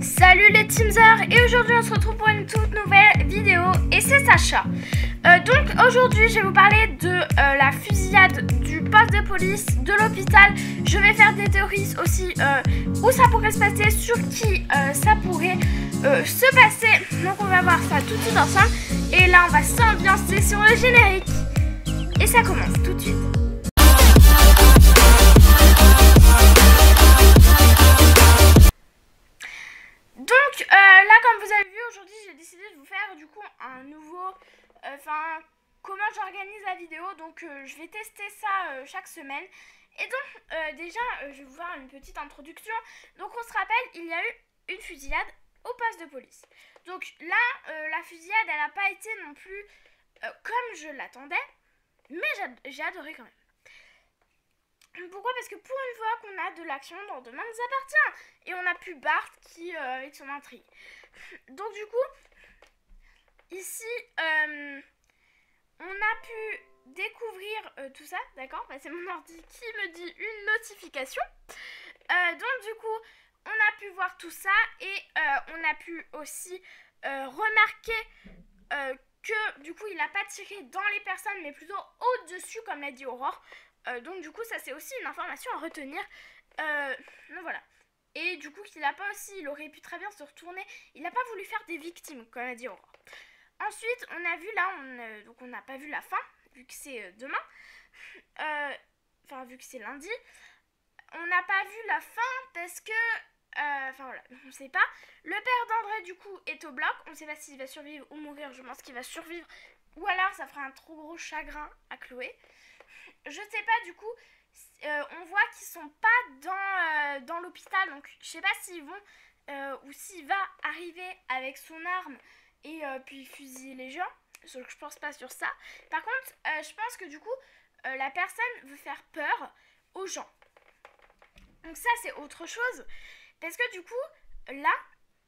Salut les Teamzers, et aujourd'hui on se retrouve pour une toute nouvelle vidéo et c'est Sacha. Donc aujourd'hui je vais vous parler de la fusillade du poste de police, de l'hôpital. Je vais faire des théories aussi où ça pourrait se passer, sur qui ça pourrait se passer. Donc on va voir ça tout de suite ensemble. Et là on va s'ambiancer sur le générique. Et ça commence tout de suite. Donc là comme vous avez vu aujourd'hui j'ai décidé de vous faire du coup un nouveau, comment j'organise la vidéo. Donc je vais tester ça chaque semaine. Et donc déjà je vais vous faire une petite introduction. Donc on se rappelle, il y a eu une fusillade au poste de police. Donc là la fusillade elle n'a pas été non plus comme je l'attendais, mais j'ai adoré quand même. Pourquoi? Parce que pour une fois qu'on a de l'action dans Demain nous appartient. Et on a pu Bart qui avec son intrigue. Donc du coup, ici, on a pu découvrir tout ça, d'accord? C'est mon ordi qui me dit une notification. Donc du coup, on a pu voir tout ça et on a pu aussi remarquer que du coup, il n'a pas tiré dans les personnes, mais plutôt au-dessus, comme l'a dit Aurore. Donc du coup ça c'est aussi une information à retenir. Donc voilà. Et du coup qu'il a pas aussi, il aurait pu très bien se retourner. Il n'a pas voulu faire des victimes comme a dit Aurore. Ensuite on a vu là, donc on n'a pas vu la fin vu que c'est demain. Enfin vu que c'est lundi. On n'a pas vu la fin parce que voilà, on sait pas. Le père d'André du coup est au bloc. On sait pas s'il va survivre ou mourir. Je pense qu'il va survivre. Ou alors ça fera un trop gros chagrin à Chloé. Je sais pas du coup, on voit qu'ils sont pas dans l'hôpital, donc je sais pas s'ils vont ou s'il va arriver avec son arme et puis fusiller les gens. Donc je pense pas sur ça. Par contre, je pense que du coup, la personne veut faire peur aux gens. Donc ça c'est autre chose, parce que du coup, là,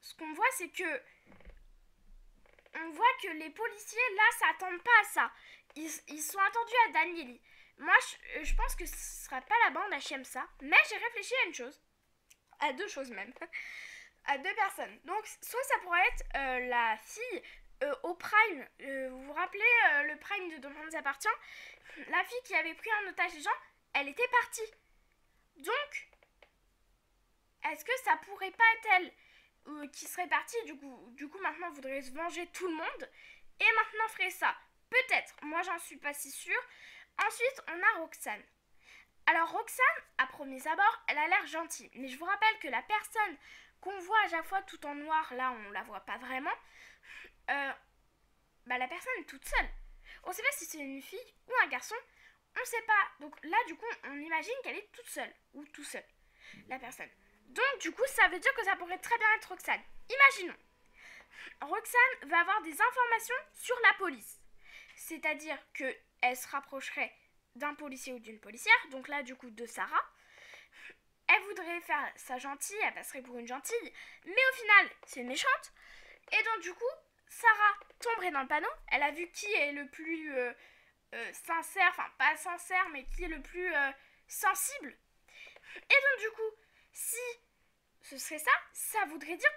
ce qu'on voit c'est que on voit que les policiers là s'attendent pas à ça. Ils sont attendus à Danieli. Moi, je pense que ce ne sera pas la bande HMSA, mais j'ai réfléchi à une chose, à deux choses même, à deux personnes. Donc, soit ça pourrait être la fille au Prime, vous vous rappelez le Prime de Demain nous appartient? La fille qui avait pris en otage les gens, elle était partie. Donc, est-ce que ça pourrait pas être elle qui serait partie, du coup maintenant voudrait se venger tout le monde, et maintenant ferait ça? Peut-être, moi j'en suis pas si sûre. Ensuite, on a Roxane. Alors Roxane, à premier abord, elle a l'air gentille. Mais je vous rappelle que la personne qu'on voit à chaque fois tout en noir, là on la voit pas vraiment, la personne est toute seule. On sait pas si c'est une fille ou un garçon, on sait pas. Donc là du coup, on imagine qu'elle est toute seule, ou tout seul, la personne. Donc du coup, ça veut dire que ça pourrait très bien être Roxane. Imaginons, Roxane va avoir des informations sur la police. C'est-à-dire qu'elle se rapprocherait d'un policier ou d'une policière, donc là du coup de Sarah. Elle voudrait faire ça gentille, elle passerait pour une gentille, mais au final c'est une méchante. Et donc du coup, Sarah tomberait dans le panneau, elle a vu qui est le plus sincère, enfin pas sincère, mais qui est le plus sensible. Et donc du coup, si ce serait ça, ça voudrait dire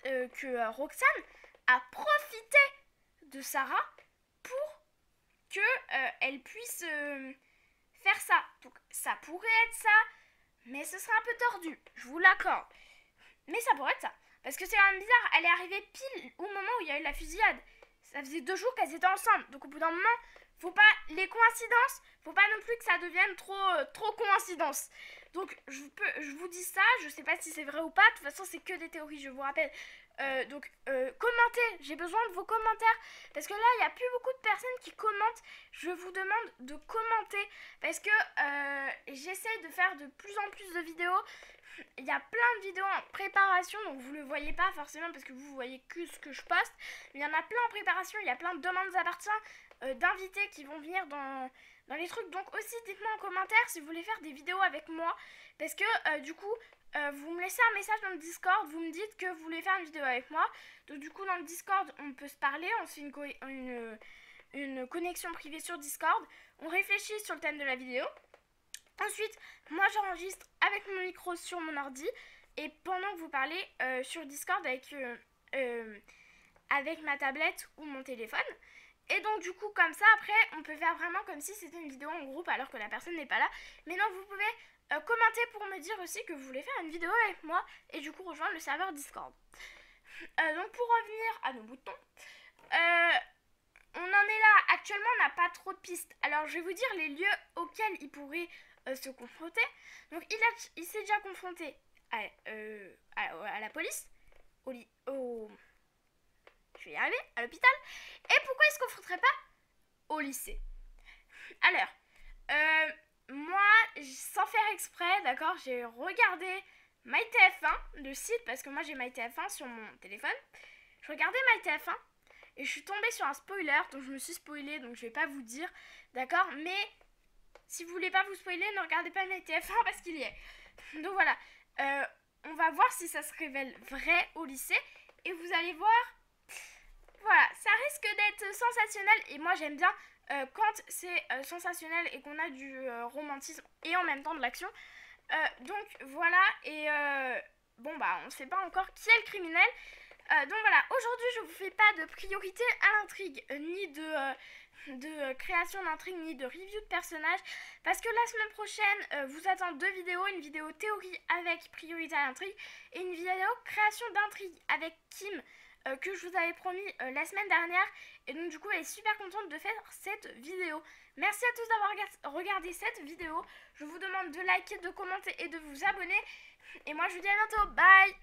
que Roxane a profité de Sarah pour qu'elle puisse faire ça. Donc ça pourrait être ça, mais ce serait un peu tordu, je vous l'accorde. Mais ça pourrait être ça, parce que c'est quand même bizarre, elle est arrivée pile au moment où il y a eu la fusillade. Ça faisait 2 jours qu'elles étaient ensemble, donc au bout d'un moment, faut pas, les coïncidences, faut pas non plus que ça devienne trop coïncidence. Donc je vous dis ça, je sais pas si c'est vrai ou pas, de toute façon c'est que des théories, je vous rappelle. Donc commentez, j'ai besoin de vos commentaires, parce que là il n'y a plus beaucoup de personnes qui commentent. Je vous demande de commenter, parce que j'essaie de faire de plus en plus de vidéos. Il y a plein de vidéos en préparation, donc vous ne le voyez pas forcément parce que vous voyez que ce que je poste. Mais il y en a plein en préparation, il y a plein de demandes appartient d'invités qui vont venir dans les trucs. Donc aussi dites-moi en commentaire si vous voulez faire des vidéos avec moi, parce que du coup vous me laissez un message dans le Discord, vous me dites que vous voulez faire une vidéo avec moi. Donc du coup dans le Discord on peut se parler, on se fait une connexion privée sur Discord, on réfléchit sur le thème de la vidéo. Ensuite, moi j'enregistre avec mon micro sur mon ordi, et pendant que vous parlez sur Discord avec ma tablette ou mon téléphone. Et donc du coup comme ça après on peut faire vraiment comme si c'était une vidéo en groupe alors que la personne n'est pas là. Mais non, vous pouvez commenter pour me dire aussi que vous voulez faire une vidéo avec moi et du coup rejoindre le serveur Discord. Donc pour revenir à nos boutons, on en est là. Actuellement on n'a pas trop de pistes. Alors je vais vous dire les lieux auxquels il pourrait se confronter. Donc il s'est déjà confronté à la police, je vais y arriver, à l'hôpital. Et pourquoi il se confronterait pas au lycée? Alors, moi, sans faire exprès, d'accord, j'ai regardé MyTF1, le site, parce que moi j'ai MyTF1 sur mon téléphone. Je regardais MyTF1 et je suis tombée sur un spoiler, donc je me suis spoilée, donc je vais pas vous dire, d'accord. Mais si vous voulez pas vous spoiler, ne regardez pas MyTF1 parce qu'il y est. Donc voilà, on va voir si ça se révèle vrai au lycée et vous allez voir. Voilà, ça risque d'être sensationnel et moi j'aime bien quand c'est sensationnel et qu'on a du romantisme et en même temps de l'action. Donc voilà, et bon bah on sait pas encore qui est le criminel. Donc voilà, aujourd'hui je vous fais pas de priorité à l'intrigue, ni de création d'intrigue, ni de review de personnages, parce que la semaine prochaine vous attend 2 vidéos, une vidéo théorie avec priorité à l'intrigue et une vidéo création d'intrigue avec Kim, que je vous avais promis la semaine dernière, et donc du coup elle est super contente de faire cette vidéo. Merci à tous d'avoir regardé cette vidéo, je vous demande de liker, de commenter et de vous abonner, et moi je vous dis à bientôt, bye.